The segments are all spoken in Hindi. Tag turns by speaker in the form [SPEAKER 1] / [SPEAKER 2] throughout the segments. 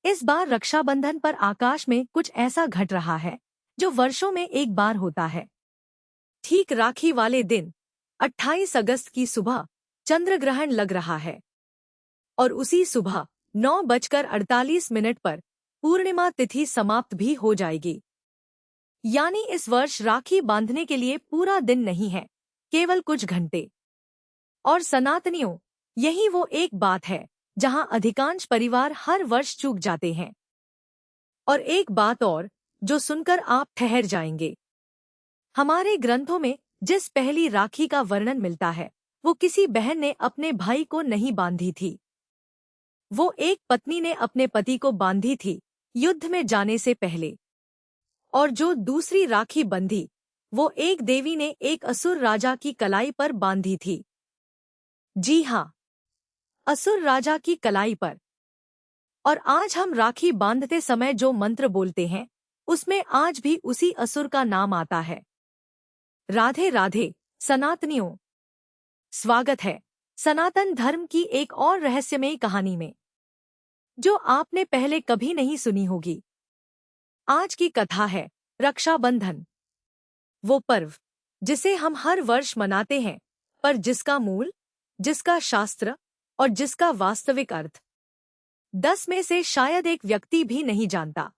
[SPEAKER 1] इस बार रक्षाबंधन पर आकाश में कुछ ऐसा घट रहा है जो वर्षों में एक बार होता है। ठीक राखी वाले दिन 28 अगस्त की सुबह चंद्र ग्रहण लग रहा है और उसी सुबह 9:48 पर पूर्णिमा तिथि समाप्त भी हो जाएगी। यानी इस वर्ष राखी बांधने के लिए पूरा दिन नहीं है, केवल कुछ घंटे। और सनातनियों, यही वो एक बात है जहां अधिकांश परिवार हर वर्ष चूक जाते हैं। और एक बात और जो सुनकर आप ठहर जाएंगे। हमारे ग्रंथों में जिस पहली राखी का वर्णन मिलता है वो किसी बहन ने अपने भाई को नहीं बांधी थी, वो एक पत्नी ने अपने पति को बांधी थी युद्ध में जाने से पहले। और जो दूसरी राखी बंधी वो एक देवी ने एक असुर राजा की कलाई पर बांधी थी। जी हाँ, असुर राजा की कलाई पर। और आज हम राखी बांधते समय जो मंत्र बोलते हैं उसमें आज भी उसी असुर का नाम आता है। राधे राधे सनातनियों, स्वागत है सनातन धर्म की एक और रहस्यमयी कहानी में जो आपने पहले कभी नहीं सुनी होगी। आज की कथा है रक्षाबंधन, वो पर्व जिसे हम हर वर्ष मनाते हैं, पर जिसका मूल, जिसका शास्त्र और जिसका वास्तविक अर्थ 10 में से शायद एक व्यक्ति भी नहीं जानता।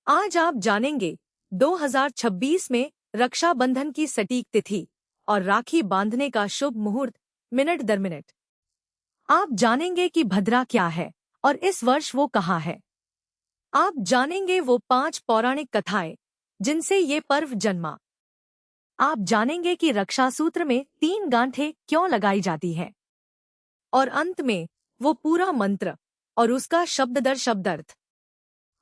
[SPEAKER 1] आज आप जानेंगे 2026 में रक्षाबंधन की सटीक तिथि और राखी बांधने का शुभ मुहूर्त मिनट दर मिनट। आप जानेंगे कि भद्रा क्या है और इस वर्ष वो कहाँ है। आप जानेंगे वो 5 पौराणिक कथाएं जिनसे ये पर्व जन्मा। आप जानेंगे कि रक्षासूत्र में 3 गांठें क्यों लगाई जाती हैं। और अंत में वो पूरा मंत्र और उसका शब्द दर शब्द अर्थ।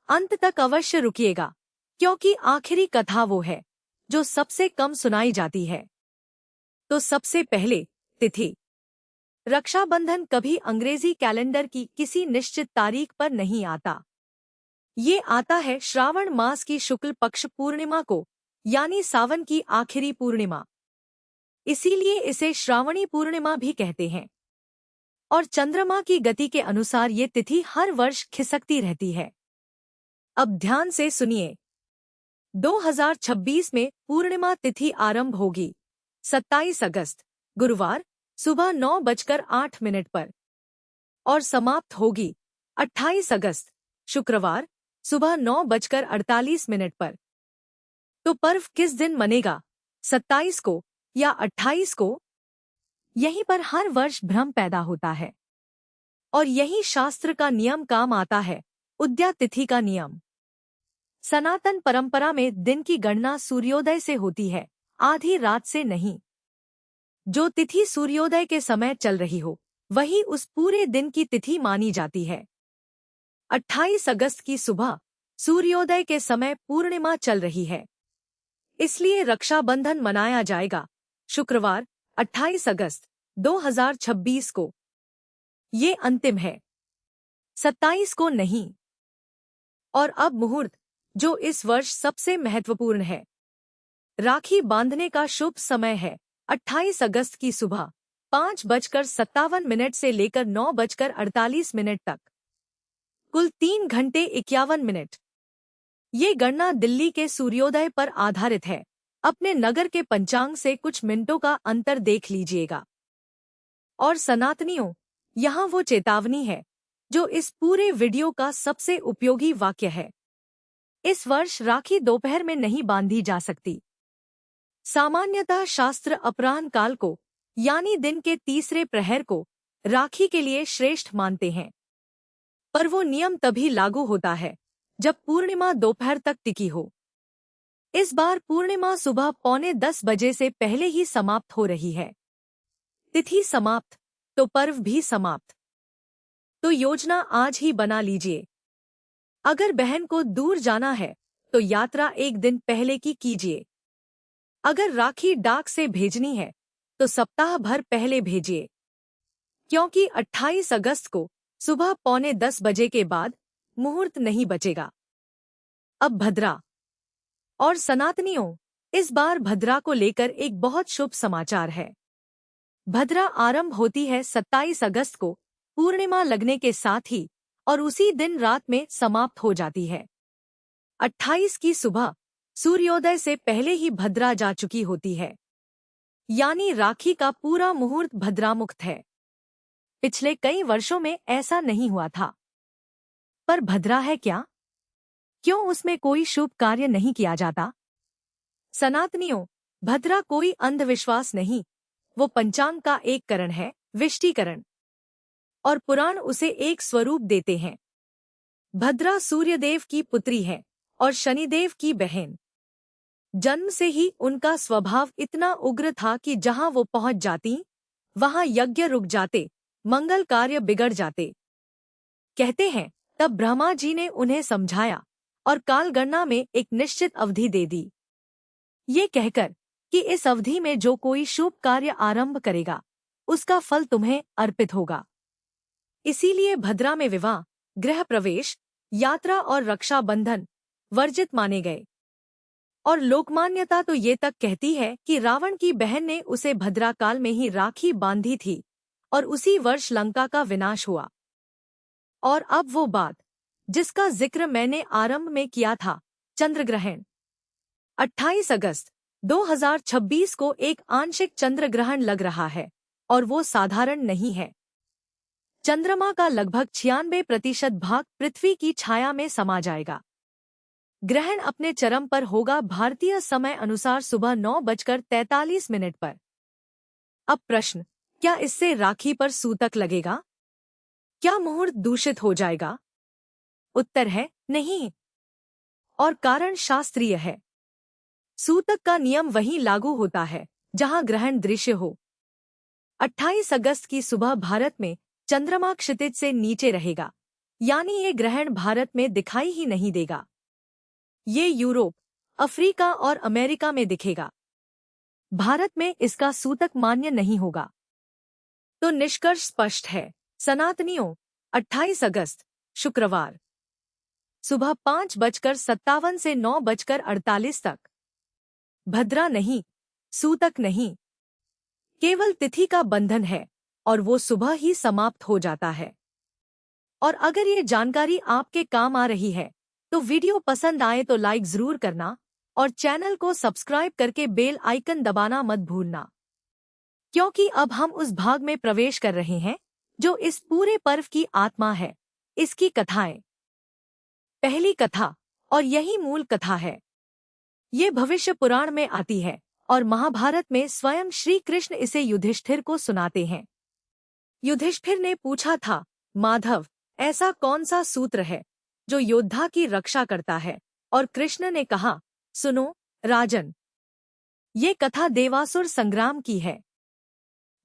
[SPEAKER 1] अंत तक अवश्य रुकिएगा, क्योंकि आखिरी कथा वो है जो सबसे कम सुनाई जाती है। तो सबसे पहले तिथि। रक्षाबंधन कभी अंग्रेजी कैलेंडर की किसी निश्चित तारीख पर नहीं आता। ये आता है श्रावण मास की शुक्ल पक्ष पूर्णिमा को, यानी सावन की आखिरी पूर्णिमा। इसीलिए इसे श्रावणी पूर्णिमा भी कहते हैं। और चंद्रमा की गति के अनुसार ये तिथि हर वर्ष खिसकती रहती है। अब ध्यान से सुनिए। 2026 में पूर्णिमा तिथि आरंभ होगी 27 अगस्त गुरुवार सुबह 9:08 पर और समाप्त होगी 28 अगस्त शुक्रवार सुबह 9:48 पर। तो पर्व किस दिन मनेगा, 27 को या 28 को? यहीं पर हर वर्ष भ्रम पैदा होता है और यही शास्त्र का नियम काम आता है, उद्या तिथि का नियम। सनातन परंपरा में दिन की गणना सूर्योदय से होती है, आधी रात से नहीं। जो तिथि सूर्योदय के समय चल रही हो वही उस पूरे दिन की तिथि मानी जाती है। 28 अगस्त की सुबह सूर्योदय के समय पूर्णिमा चल रही है, इसलिए रक्षाबंधन मनाया जाएगा शुक्रवार 28 अगस्त 2026 को। ये अंतिम है, 27 को नहीं। और अब मुहूर्त जो इस वर्ष सबसे महत्वपूर्ण है। राखी बांधने का शुभ समय है 28 अगस्त की सुबह 5:57 से लेकर 9:48 तक, कुल 3 घंटे 51 मिनट। ये गणना दिल्ली के सूर्योदय पर आधारित है। अपने नगर के पंचांग से कुछ मिनटों का अंतर देख लीजिएगा। और सनातनियों, यहाँ वो चेतावनी है जो इस पूरे वीडियो का सबसे उपयोगी वाक्य है। इस वर्ष राखी दोपहर में नहीं बांधी जा सकती। सामान्यतः शास्त्र अपराह्न काल को, यानी दिन के तीसरे प्रहर को राखी के लिए श्रेष्ठ मानते हैं, पर वो नियम तभी लागू होता है जब पूर्णिमा दोपहर तक टिकी हो। इस बार पूर्णिमा सुबह 9:45 से पहले ही समाप्त हो रही है। तिथि समाप्त तो पर्व भी समाप्त। तो योजना आज ही बना लीजिए। अगर बहन को दूर जाना है तो यात्रा एक दिन पहले की कीजिए। अगर राखी डाक से भेजनी है तो सप्ताह भर पहले भेजिए, क्योंकि 28 अगस्त को सुबह 9:45 के बाद मुहूर्त नहीं बचेगा। अब भद्रा। और सनातनियों, इस बार भद्रा को लेकर एक बहुत शुभ समाचार है। भद्रा आरंभ होती है 27 अगस्त को पूर्णिमा लगने के साथ ही और उसी दिन रात में समाप्त हो जाती है। 28 की सुबह सूर्योदय से पहले ही भद्रा जा चुकी होती है, यानी राखी का पूरा मुहूर्त भद्रामुक्त है। पिछले कई वर्षों में ऐसा नहीं हुआ था। पर भद्रा है क्या? क्यों उसमें कोई शुभ कार्य नहीं किया जाता? सनातनियों, भद्रा कोई अंधविश्वास नहीं, वो पंचांग का एक करण है, विष्टिकरण। और पुराण उसे एक स्वरूप देते हैं। भद्रा सूर्यदेव की पुत्री है और शनिदेव की बहन। जन्म से ही उनका स्वभाव इतना उग्र था कि जहां वो पहुंच जाती, वहां यज्ञ रुक जाते, मंगल कार्य बिगड़ जाते। कहते हैं तब ब्रह्मा जी ने उन्हें समझाया और कालगणना में एक निश्चित अवधि दे दी, ये कहकर कि इस अवधि में जो कोई शुभ कार्य आरंभ करेगा उसका फल तुम्हें अर्पित होगा। इसीलिए भद्रा में विवाह, गृह प्रवेश, यात्रा और रक्षाबंधन वर्जित माने गए। और लोकमान्यता तो ये तक कहती है कि रावण की बहन ने उसे भद्रा काल में ही राखी बांधी थी और उसी वर्ष लंका का विनाश हुआ। और अब वो बात जिसका जिक्र मैंने आरंभ में किया था, चंद्रग्रहण। 28 अगस्त 2026 को एक आंशिक चंद्रग्रहण लग रहा है और वो साधारण नहीं है। चंद्रमा का लगभग 96% भाग पृथ्वी की छाया में समा जाएगा। ग्रहण अपने चरम पर होगा भारतीय समय अनुसार सुबह 9:43 पर। अब प्रश्न, क्या इससे राखी पर सूतक लगेगा? क्या मुहूर्त दूषित हो जाएगा? उत्तर है नहीं। और कारण शास्त्रीय है। सूतक का नियम वहीं लागू होता है जहां ग्रहण दृश्य हो। 28 अगस्त की सुबह भारत में चंद्रमा क्षितिज से नीचे रहेगा, यानी ये ग्रहण भारत में दिखाई ही नहीं देगा। ये यूरोप, अफ्रीका और अमेरिका में दिखेगा। भारत में इसका सूतक मान्य नहीं होगा। तो निष्कर्ष स्पष्ट है सनातनियों, 28 अगस्त शुक्रवार सुबह 5:57 से 9:48 तक भद्रा नहीं, सूतक नहीं, केवल तिथि का बंधन है और वो सुबह ही समाप्त हो जाता है। और अगर ये जानकारी आपके काम आ रही है तो वीडियो पसंद आए तो लाइक जरूर करना और चैनल को सब्सक्राइब करके बेल आइकन दबाना मत भूलना, क्योंकि अब हम उस भाग में प्रवेश कर रहे हैं जो इस पूरे पर्व की आत्मा है, इसकी कथाएं। पहली कथा, और यही मूल कथा है, ये भविष्य पुराण में आती है और महाभारत में स्वयं श्री कृष्ण इसे युधिष्ठिर को सुनाते हैं। युधिष्ठिर ने पूछा था, माधव, ऐसा कौन सा सूत्र है जो योद्धा की रक्षा करता है? और कृष्ण ने कहा, सुनो राजन, ये कथा देवासुर संग्राम की है।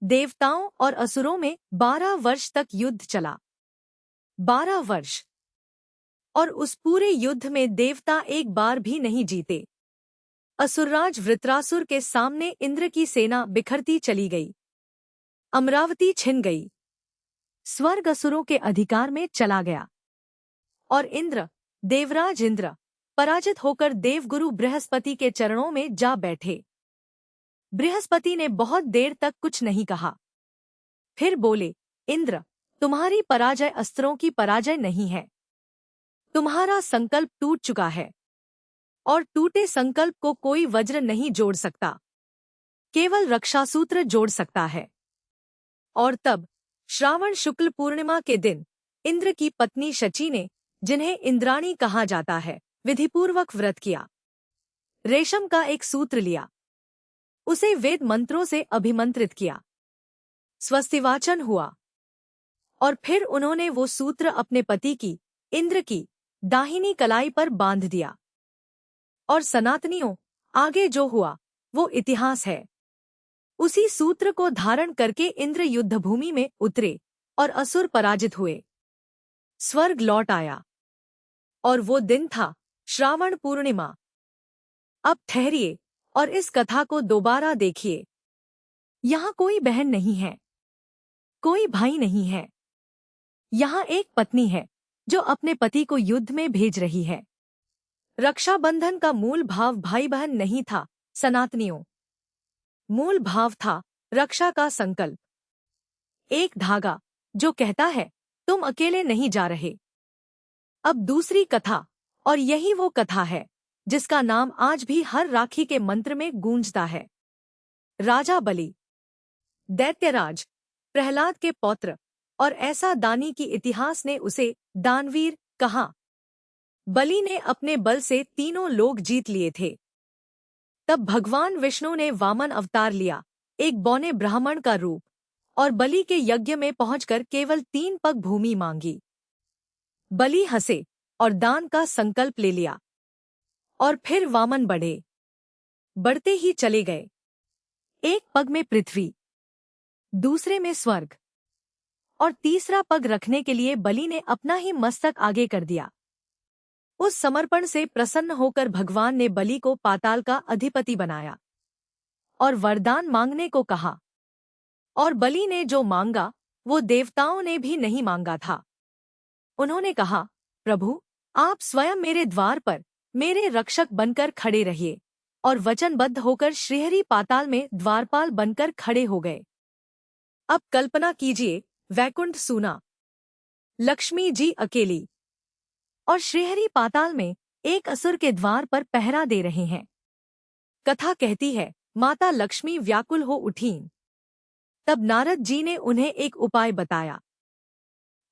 [SPEAKER 1] देवताओं और असुरों में 12 वर्ष तक युद्ध चला। 12 वर्ष। और उस पूरे युद्ध में देवता एक बार भी नहीं जीते। असुरराज वृत्रासुर के सामने इंद्र की सेना बिखरती चली गई। अमरावती छिन गई। स्वर्ग असुरों के अधिकार में चला गया और इंद्र, देवराज इंद्र, पराजित होकर देवगुरु बृहस्पति के चरणों में जा बैठे। बृहस्पति ने बहुत देर तक कुछ नहीं कहा। फिर बोले, इंद्र, तुम्हारी पराजय अस्त्रों की पराजय नहीं है। तुम्हारा संकल्प टूट चुका है और टूटे संकल्प को कोई वज्र नहीं जोड़ सकता, केवल रक्षासूत्र जोड़ सकता है। और तब श्रावण शुक्ल पूर्णिमा के दिन इंद्र की पत्नी शची ने, जिन्हें इंद्राणी कहा जाता है, विधिपूर्वक व्रत किया। रेशम का एक सूत्र लिया, उसे वेद मंत्रों से अभिमंत्रित किया, स्वस्तिवाचन हुआ और फिर उन्होंने वो सूत्र अपने पति की, इंद्र की दाहिनी कलाई पर बांध दिया। और सनातनियों, आगे जो हुआ वो इतिहास है। उसी सूत्र को धारण करके इंद्र युद्धभूमि में उतरे और असुर पराजित हुए। स्वर्ग लौट आया और वो दिन था श्रावण पूर्णिमा। अब ठहरिए और इस कथा को दोबारा देखिए। यहाँ कोई बहन नहीं है, कोई भाई नहीं है। यहाँ एक पत्नी है जो अपने पति को युद्ध में भेज रही है। रक्षाबंधन का मूल भाव भाई बहन नहीं था सनातनियों, मूल भाव था रक्षा का संकल्प। एक धागा जो कहता है तुम अकेले नहीं जा रहे, अब दूसरी कथा, और यही वो कथा है जिसका नाम आज भी हर राखी के मंत्र में गूंजता है। राजा बलि, दैत्यराज प्रहलाद के पौत्र और ऐसा दानी की इतिहास ने उसे दानवीर कहा। बलि ने अपने बल से तीनों लोक जीत लिए थे। तब भगवान विष्णु ने वामन अवतार लिया, एक बौने ब्राह्मण का रूप, और बलि के यज्ञ में पहुंचकर केवल 3 पग भूमि मांगी। बलि हंसे और दान का संकल्प ले लिया, और फिर वामन बढ़ते ही चले गए। एक पग में पृथ्वी, दूसरे में स्वर्ग, और तीसरा पग रखने के लिए बलि ने अपना ही मस्तक आगे कर दिया। उस समर्पण से प्रसन्न होकर भगवान ने बलि को पाताल का अधिपति बनाया और वरदान मांगने को कहा। और बलि ने जो मांगा वो देवताओं ने भी नहीं मांगा था। उन्होंने कहा, प्रभु, आप स्वयं मेरे द्वार पर मेरे रक्षक बनकर खड़े रहिए, और वचनबद्ध होकर श्रीहरि पाताल में द्वारपाल बनकर खड़े हो गए। अब कल्पना कीजिए, वैकुंठ सूना, लक्ष्मी जी अकेली, और श्रीहरि पाताल में एक असुर के द्वार पर पहरा दे रहे हैं। कथा कहती है, माता लक्ष्मी व्याकुल हो उठीं। तब नारद जी ने उन्हें एक उपाय बताया,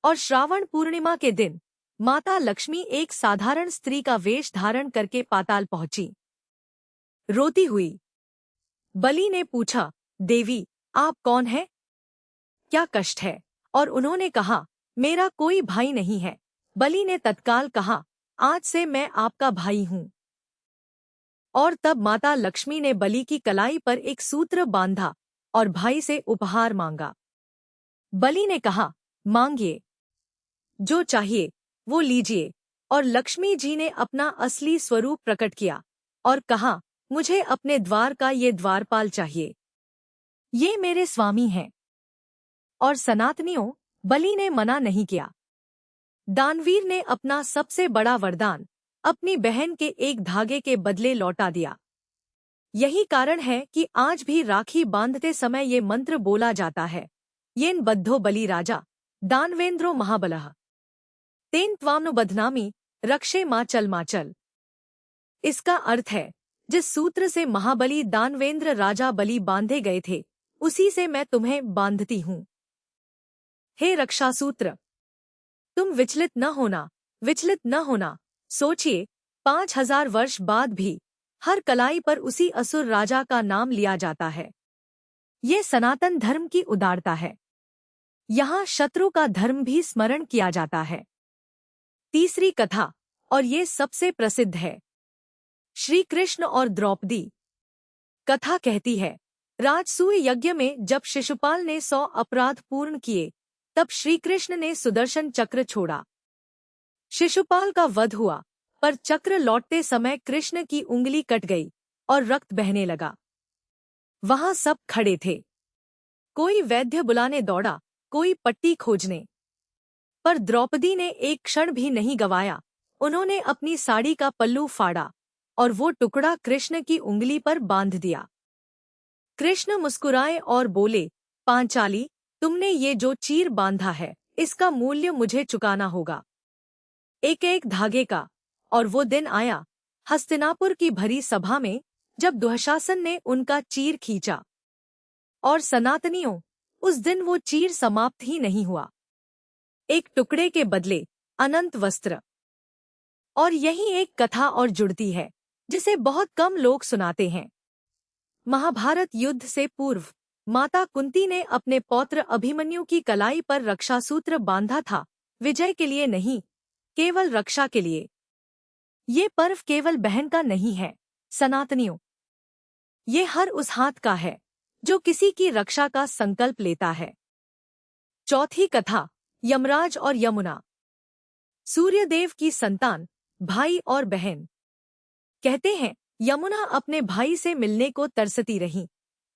[SPEAKER 1] और श्रावण पूर्णिमा के दिन माता लक्ष्मी एक साधारण स्त्री का वेश धारण करके पाताल पहुंची, रोती हुई। बलि ने पूछा, देवी, आप कौन हैं? क्या कष्ट है? और उन्होंने कहा, मेरा कोई भाई नहीं है। बलि ने तत्काल कहा, आज से मैं आपका भाई हूं। और तब माता लक्ष्मी ने बलि की कलाई पर एक सूत्र बांधा और भाई से उपहार मांगा। बलि ने कहा, मांगिए, जो चाहिए वो लीजिए। और लक्ष्मी जी ने अपना असली स्वरूप प्रकट किया और कहा, मुझे अपने द्वार का ये द्वारपाल चाहिए, ये मेरे स्वामी हैं। और सनातनियों, बलि ने मना नहीं किया। दानवीर ने अपना सबसे बड़ा वरदान अपनी बहन के एक धागे के बदले लौटा दिया। यही कारण है कि आज भी राखी बांधते समय ये मंत्र बोला जाता है, येन बद्धो बलि राजा दानवेंद्रो महाबलः तेन त्वामनुबध्नामि रक्षे माचल माचल। इसका अर्थ है, जिस सूत्र से महाबली दानवेंद्र राजा बलि बांधे गए थे, उसी से मैं तुम्हें बांधती हूँ। हे रक्षासूत्र, तुम विचलित न होना, विचलित न होना। सोचिए, 5000 वर्ष बाद भी हर कलाई पर उसी असुर राजा का नाम लिया जाता है। ये सनातन धर्म की उदारता है। यहाँ शत्रु का धर्म भी स्मरण किया जाता है। तीसरी कथा, और ये सबसे प्रसिद्ध है, श्री कृष्ण और द्रौपदी। कथा कहती है, राजसूय यज्ञ में जब शिशुपाल ने 100 अपराध पूर्ण किए, तब श्री कृष्ण ने सुदर्शन चक्र छोड़ा। शिशुपाल का वध हुआ, पर चक्र लौटते समय कृष्ण की उंगली कट गई और रक्त बहने लगा। वहां सब खड़े थे। कोई वैद्य बुलाने दौड़ा, कोई पट्टी खोजने, पर द्रौपदी ने एक क्षण भी नहीं गवाया। उन्होंने अपनी साड़ी का पल्लू फाड़ा और वो टुकड़ा कृष्ण की उंगली पर बांध दिया। कृष्ण मुस्कुराए और बोले, पांचाली, तुमने ये जो चीर बांधा है, इसका मूल्य मुझे चुकाना होगा, एक एक धागे का। और वो दिन आया हस्तिनापुर की भरी सभा में, जब दुःशासन ने उनका चीर खींचा। और सनातनियों, उस दिन वो चीर समाप्त ही नहीं हुआ। एक टुकड़े के बदले अनंत वस्त्र। और यही एक कथा और जुड़ती है, जिसे बहुत कम लोग सुनाते हैं। महाभारत युद्ध से पूर्व माता कुंती ने अपने पौत्र अभिमन्यु की कलाई पर रक्षासूत्र बांधा था, विजय के लिए नहीं, केवल रक्षा के लिए। ये पर्व केवल बहन का नहीं है सनातनियों, ये हर उस हाथ का है जो किसी की रक्षा का संकल्प लेता है। चौथी कथा, यमराज और यमुना। सूर्यदेव की संतान, भाई और बहन। कहते हैं, यमुना अपने भाई से मिलने को तरसती रही,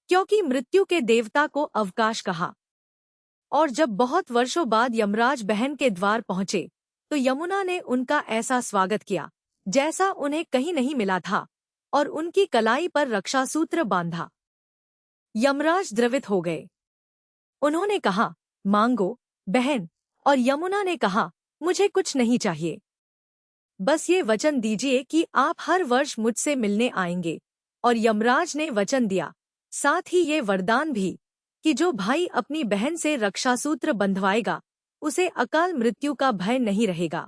[SPEAKER 1] क्योंकि मृत्यु के देवता को अवकाश कहा। और जब बहुत वर्षों बाद यमराज बहन के द्वार पहुंचे, तो यमुना ने उनका ऐसा स्वागत किया जैसा उन्हें कहीं नहीं मिला था, और उनकी कलाई पर रक्षासूत्र बांधा। यमराज द्रवित हो गए। उन्होंने कहा, मांगो बहन। और यमुना ने कहा, मुझे कुछ नहीं चाहिए। बस ये वचन दीजिए कि आप हर वर्ष मुझसे मिलने आएंगे। और यमराज ने वचन दिया, साथ ही ये वरदान भी कि जो भाई अपनी बहन से रक्षासूत्र बंधवाएगा उसे अकाल मृत्यु का भय नहीं रहेगा।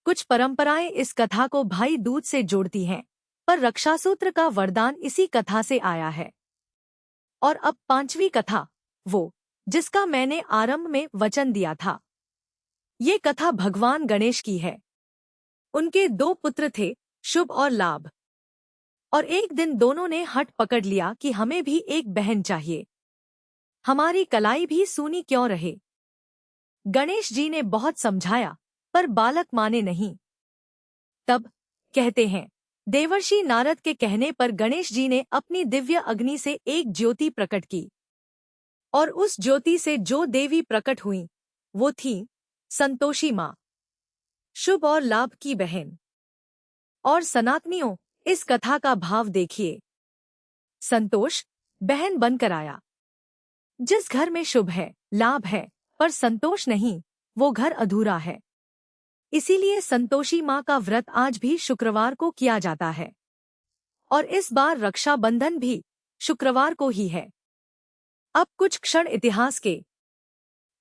[SPEAKER 1] कुछ परंपराएं इस कथा को भाई दूज से जोड़ती हैं, पर रक्षासूत्र का वरदान इसी कथा से आया है। और अब पांचवी कथा, वो जिसका मैंने आरंभ में वचन दिया था। ये कथा भगवान गणेश की है। उनके दो पुत्र थे, शुभ और लाभ। और एक दिन दोनों ने हठ पकड़ लिया कि हमें भी एक बहन चाहिए, हमारी कलाई भी सूनी क्यों रहे। गणेश जी ने बहुत समझाया, पर बालक माने नहीं। तब कहते हैं, देवर्षि नारद के कहने पर गणेश जी ने अपनी दिव्य अग्नि से एक ज्योति प्रकट की। और उस ज्योति से जो देवी प्रकट हुई वो थी संतोषी माँ, शुभ और लाभ की बहन। और सनातनियों, इस कथा का भाव देखिए। संतोष बहन बनकर आया। जिस घर में शुभ है, लाभ है, पर संतोष नहीं, वो घर अधूरा है। इसीलिए संतोषी माँ का व्रत आज भी शुक्रवार को किया जाता है। और इस बार रक्षाबंधन भी शुक्रवार को ही है। अब कुछ क्षण इतिहास के,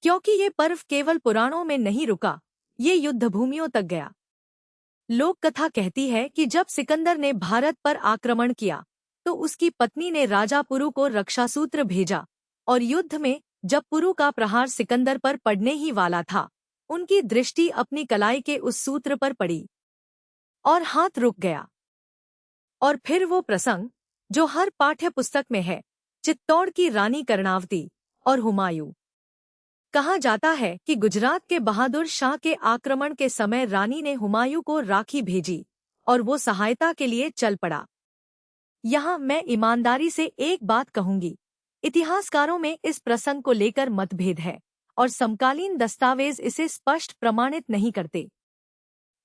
[SPEAKER 1] क्योंकि ये पर्व केवल पुराणों में नहीं रुका, ये युद्धभूमियों तक गया। लोक कथा कहती है कि जब सिकंदर ने भारत पर आक्रमण किया तो उसकी पत्नी ने राजा पुरु को रक्षासूत्र भेजा। और युद्ध में जब पुरु का प्रहार सिकंदर पर पड़ने ही वाला था, उनकी दृष्टि अपनी कलाई के उस सूत्र पर पड़ी और हाथ रुक गया। और फिर वो प्रसंग जो हर पाठ्य पुस्तक में है, चित्तौड़ की रानी कर्णावती और हुमायूं। कहा जाता है कि गुजरात के बहादुर शाह के आक्रमण के समय रानी ने हुमायूं को राखी भेजी और वो सहायता के लिए चल पड़ा। यहाँ मैं ईमानदारी से एक बात कहूंगी, इतिहासकारों में इस प्रसंग को लेकर मतभेद है और समकालीन दस्तावेज इसे स्पष्ट प्रमाणित नहीं करते।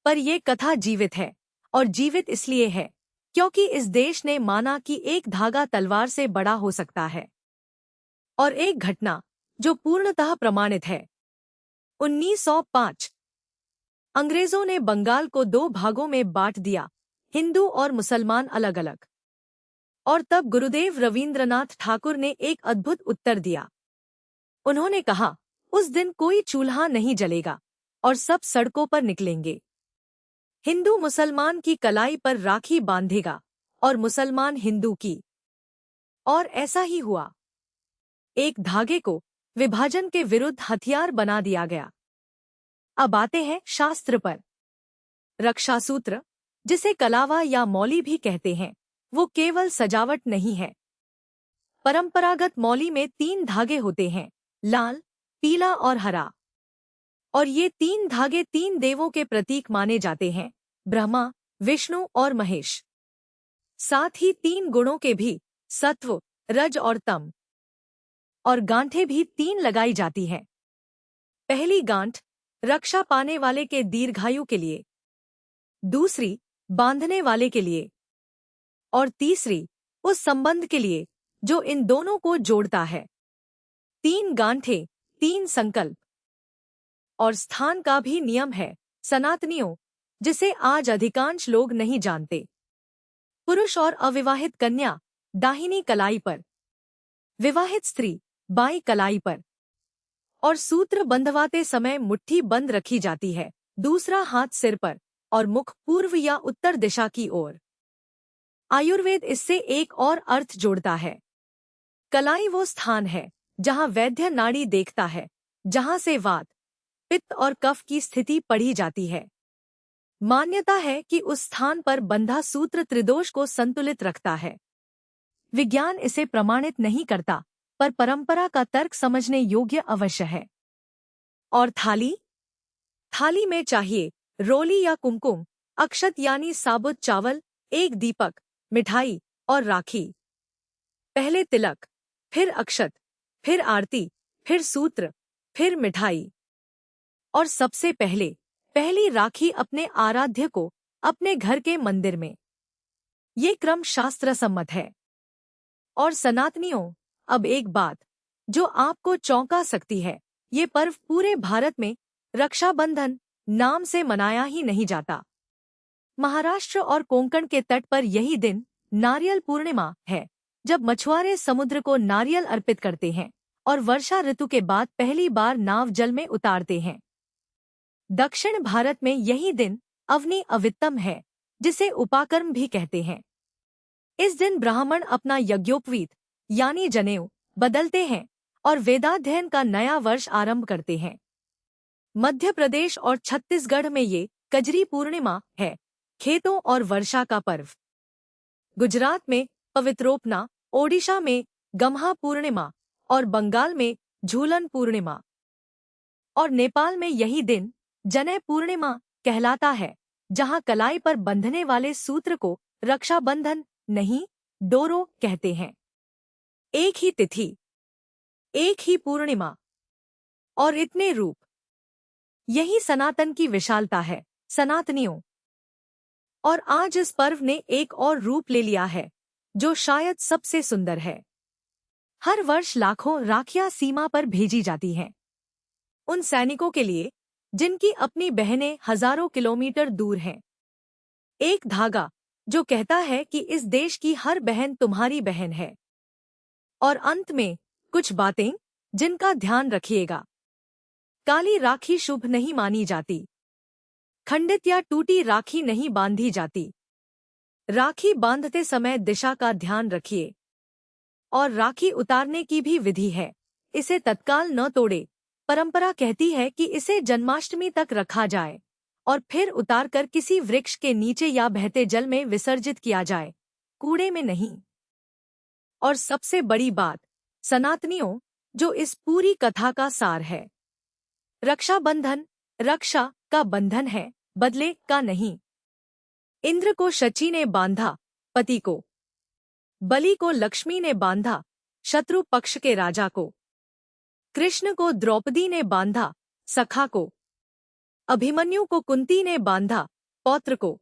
[SPEAKER 1] पर ये कथा जीवित है, और जीवित इसलिए है क्योंकि इस देश ने माना कि एक धागा तलवार से बड़ा हो सकता है। और एक घटना जो पूर्णतः प्रमाणित है। 1905 अंग्रेजों ने बंगाल को दो भागों में बांट दिया, हिंदू और मुसलमान अलग अलग। और तब गुरुदेव रवींद्रनाथ ठाकुर ने एक अद्भुत उत्तर दिया। उन्होंने कहा, उस दिन कोई चूल्हा नहीं जलेगा और सब सड़कों पर निकलेंगे। हिंदू मुसलमान की कलाई पर राखी बांधेगा और मुसलमान हिंदू की। और ऐसा ही हुआ। एक धागे को विभाजन के विरुद्ध हथियार बना दिया गया। अब आते हैं शास्त्र पर। रक्षासूत्र, जिसे कलावा या मौली भी कहते हैं, वो केवल सजावट नहीं है। परंपरागत मौली में 3 धागे होते हैं, लाल, पीला और हरा। और ये 3 धागे 3 देवों के प्रतीक माने जाते हैं, ब्रह्मा, विष्णु और महेश। साथ ही 3 गुणों के भी, सत्व, रज और तम। और गांठें भी 3 लगाई जाती हैं। पहली गांठ रक्षा पाने वाले के दीर्घायु के लिए, दूसरी बांधने वाले के लिए, और तीसरी उस संबंध के लिए जो इन दोनों को जोड़ता है। 3 गांठें, 3 संकल्प। और स्थान का भी नियम है, सनातनियों, जिसे आज अधिकांश लोग नहीं जानते। पुरुष और अविवाहित कन्या दाहिनी कलाई पर, विवाहित स्त्री बाईं कलाई पर। और सूत्र बंधवाते समय मुट्ठी बंद रखी जाती है, दूसरा हाथ सिर पर और मुख पूर्व या उत्तर दिशा की ओर। आयुर्वेद इससे एक और अर्थ जोड़ता है। कलाई वो स्थान है जहां वैद्य नाड़ी देखता है, जहां से वात, पित्त और कफ की स्थिति पढ़ी जाती है। मान्यता है कि उस स्थान पर बंधा सूत्र त्रिदोष को संतुलित रखता है। विज्ञान इसे प्रमाणित नहीं करता, पर परंपरा का तर्क समझने योग्य अवश्य है। और थाली? थाली में चाहिए रोली या कुमकुम, अक्षत यानी साबुत चावल, एक दीपक, मिठाई और राखी। पहले तिलक, फिर अक्षत, फिर आरती, फिर सूत्र, फिर मिठाई। और सबसे पहली राखी अपने आराध्य को, अपने घर के मंदिर में। ये क्रम शास्त्र सम्मत है। और सनातनियों, अब एक बात जो आपको चौंका सकती है, ये पर्व पूरे भारत में रक्षाबंधन नाम से मनाया ही नहीं जाता। महाराष्ट्र और कोंकण के तट पर यही दिन नारियल पूर्णिमा है, जब मछुआरे समुद्र को नारियल अर्पित करते हैं और वर्षा ऋतु के बाद पहली बार नाव जल में उतारते हैं। दक्षिण भारत में यही दिन अवनी अवित्तम है, जिसे उपाकर्म भी कहते हैं। इस दिन ब्राह्मण अपना यज्ञोपवीत यानी जनेऊ बदलते हैं और वेदाध्ययन का नया वर्ष आरंभ करते हैं। मध्य प्रदेश और छत्तीसगढ़ में ये कजरी पूर्णिमा है, खेतों और वर्षा का पर्व। गुजरात में पवित्रोपना, ओडिशा में गम्हा पूर्णिमा और बंगाल में झूलन पूर्णिमा और नेपाल में यही दिन जनै पूर्णिमा कहलाता है, जहां कलाई पर बंधने वाले सूत्र को रक्षाबंधन नहीं डोरो कहते हैं। एक ही तिथि, एक ही पूर्णिमा और इतने रूप, यही सनातन की विशालता है सनातनियों। और आज इस पर्व ने एक और रूप ले लिया है, जो शायद सबसे सुंदर है। हर वर्ष लाखों राखियां सीमा पर भेजी जाती हैं, उन सैनिकों के लिए जिनकी अपनी बहनें हजारों किलोमीटर दूर हैं। एक धागा जो कहता है कि इस देश की हर बहन तुम्हारी बहन है। और अंत में कुछ बातें जिनका ध्यान रखिएगा। काली राखी शुभ नहीं मानी जाती। खंडित या टूटी राखी नहीं बांधी जाती। राखी बांधते समय दिशा का ध्यान रखिए। और राखी उतारने की भी विधि है, इसे तत्काल न तोड़े। परंपरा कहती है कि इसे जन्माष्टमी तक रखा जाए और फिर उतारकर किसी वृक्ष के नीचे या बहते जल में विसर्जित किया जाए, कूड़े में नहीं। और सबसे बड़ी बात सनातनियों, जो इस पूरी कथा का सार है, रक्षाबंधन रक्षा का बंधन है, बदले का नहीं। इंद्र को शची ने बांधा पति को, बलि को लक्ष्मी ने बांधा शत्रु पक्ष के राजा को, कृष्ण को द्रौपदी ने बांधा सखा को, अभिमन्यु को कुंती ने बांधा पौत्र को।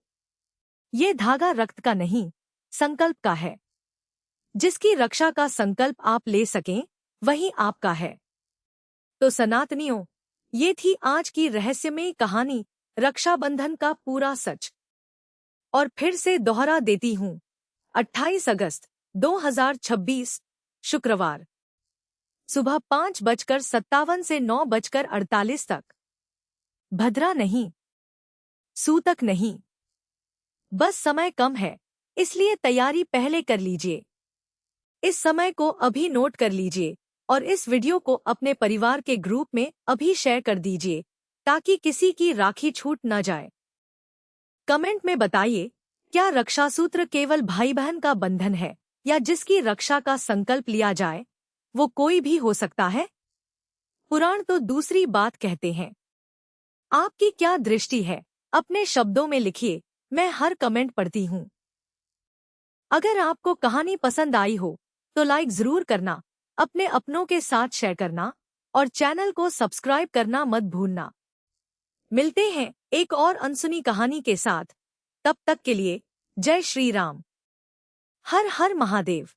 [SPEAKER 1] ये धागा रक्त का नहीं, संकल्प का है। जिसकी रक्षा का संकल्प आप ले सकें, वही आपका है। तो सनातनियों, ये थी आज की रहस्यमयी कहानी, रक्षाबंधन का पूरा सच। और फिर से दोहरा देती हूँ, 28 अगस्त 2026 शुक्रवार सुबह 5:57 से 9:48 तक। भद्रा नहीं, सूतक नहीं, बस समय कम है, इसलिए तैयारी पहले कर लीजिए। इस समय को अभी नोट कर लीजिए और इस वीडियो को अपने परिवार के ग्रुप में अभी शेयर कर दीजिए, ताकि किसी की राखी छूट न जाए। कमेंट में बताइए, क्या रक्षासूत्र केवल भाई बहन का बंधन है, या जिसकी रक्षा का संकल्प लिया जाए वो कोई भी हो सकता है? पुराण तो दूसरी बात कहते हैं। आपकी क्या दृष्टि है? अपने शब्दों में लिखिए, मैं हर कमेंट पढ़ती हूँ। अगर आपको कहानी पसंद आई हो तो लाइक जरूर करना, अपने अपनों के साथ शेयर करना और चैनल को सब्सक्राइब करना मत भूलना। मिलते हैं एक और अनसुनी कहानी के साथ। तब तक के लिए जय श्री राम, हर हर महादेव।